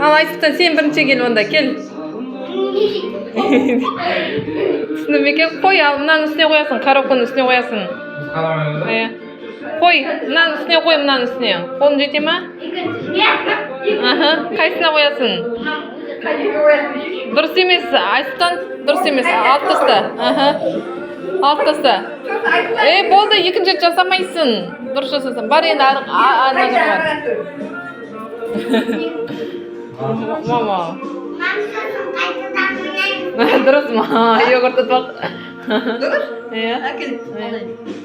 Al Aysuптан sen birinchi kel onda kel. Түсініп екен қой ал мынаның үстіне қоясың коробканың үстіне қоясың. Қой мынаның үстіне қой мынаның үстіне. Қолың жете ма? Қайсына қоясың? Дұрыс емес Айсұптан дұрыс емес алып таста. Алып таста. Болды екінші рет жасамайсың. Дұрыс жасасың. Бар енді ана жақ бар. Мама. Дұрыс ма? Йогурт ұтпақ. Дұрыс? Иә. Әкел.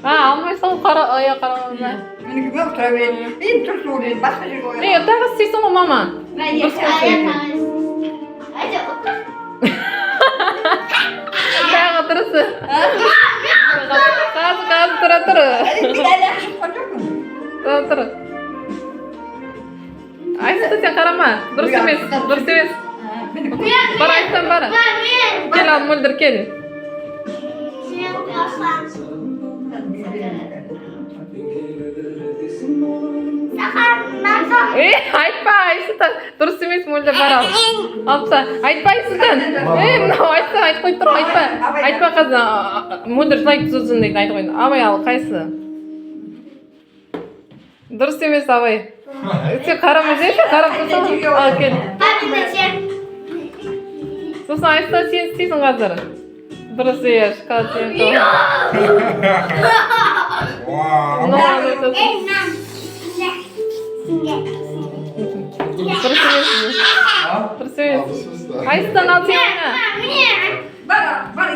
Алмайсың аяқ қарағанда. Менікі көп тұра береді. Мен тұрсын ойлайды, басқа жерге қоямын. Тағы істейсің ғой мама. Дұрыс қойсың. Тағы тұрысы. Қазы тұра тұр. Мен әлі ақша шыққан жоқпын. Тұр. Айсұлтан сен қарама. Дұрыс емес. Дұрыс емес. Бар Айсұлтан бар. Кел ал мөлдір кел. Айтпа Айсұлтан. Дұрыс емес мөлдір бар ал. Алыпса. Айтпа Айсұлтан. Мынау айтса айтып қойып тұр. Айтпа. Айтпа қазір мөлдір жылай түзілсін дейді айтып қойды. Абай ал қайсы? Дұрыс емес абай. Сен қарама жейші қарап тұрсың. Ал кел. Сосын Айсұлтан сен істейсің қазір. Дұрыс еш. Қазір сен тұр. Дұрыс емес. Дұрыс емес. Айсұлтан ал сен ойна. Бар е.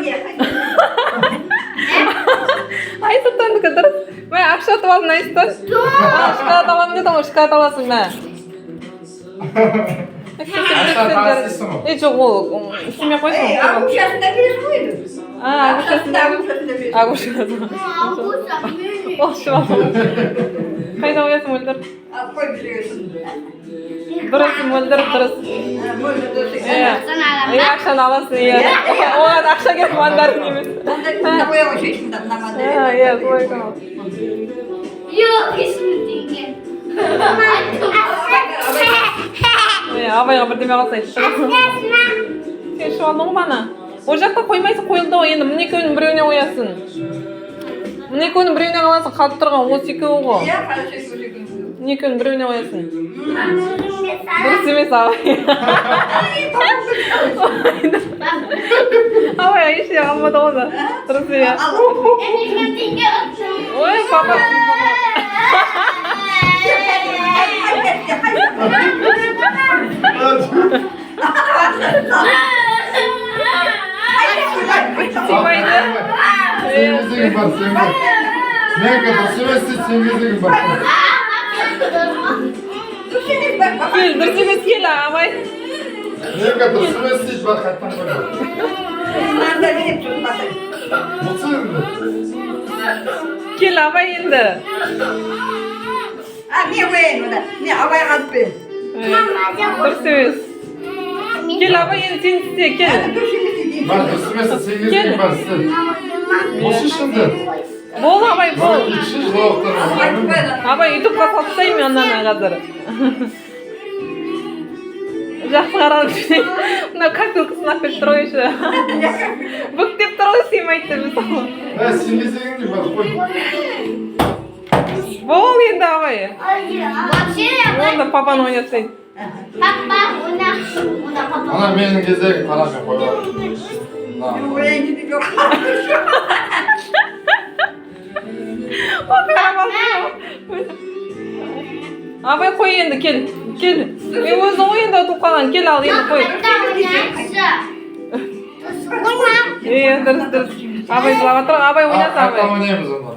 Айсұлтандікі дұрыс. Мә ақша ұтып алдың Айсұлтан. Шоколад аламын дедің ғой шоколад аласың мә. Жоқ ол істемей қойсын. Агушасында бересің ғой енді. Агушасында ол шыбалды. Қайда қоясың мөлдір? Қой бересің. Дұрыс мөлдір дұрыс. Ақшаны аласың. Оған ақша керек мандарин емес. Мандарин қоя ғой шешімді мына мандарин. Солай екен ол. Абайға бірдеме қалса айтып тұрасың. Сен шуалдың ғой мана. Ол жақта қоймайсың қойылды ғой енді мына екеуінің біреуіне қоясың. Мына екеуінің біреуіне қаласың қалып тұрған осы екеуі ғой. Иә, қарашы екеуі. Мына екеуінің біреуіне қоясың. Дұрыс емес абай. Абай ешне алмады ғой да. Дұрыс иә. Ой папа. Симайды. Семізігің бар, семіз. Мен kadar sevesi semizligin бар. Кел, дұрыс емес кел, абай. Мен kadar sevesi бар, қаттан қойма. Манда беріп тұрып басай. Мұқсы енді. Кел, абай енді. Не қояйын мұнда? Не абай қалып бер. Дұрыс емес. Кел, абай енді сен істе, кел. Бар, дұрыс емес, семізligin бар, істе. Осы ішінде. Бол, абай, бол. İkisi жылауықтар. Абай, ютубқа салсайым аннан қазір. Жақсы қаралып жүрейін. Мына капелка сынап беріп тұр ғой еще. Бүктеп тұр ғой сыймайды деп мысалы. Семізligin бар, қой. Бол енді абай. Онда папаны ойнатсайын. Ана менің кезегім қарамен қойған. Қояйын деп жоқ. Абай қой енді кел. Кел. Мен өзің ғой енді ұтып қалған. Кел ал енді қой. Дұрыс. Абай жылап отыр. Абай ойнаса абай. Қаттан ойнаймыз онда.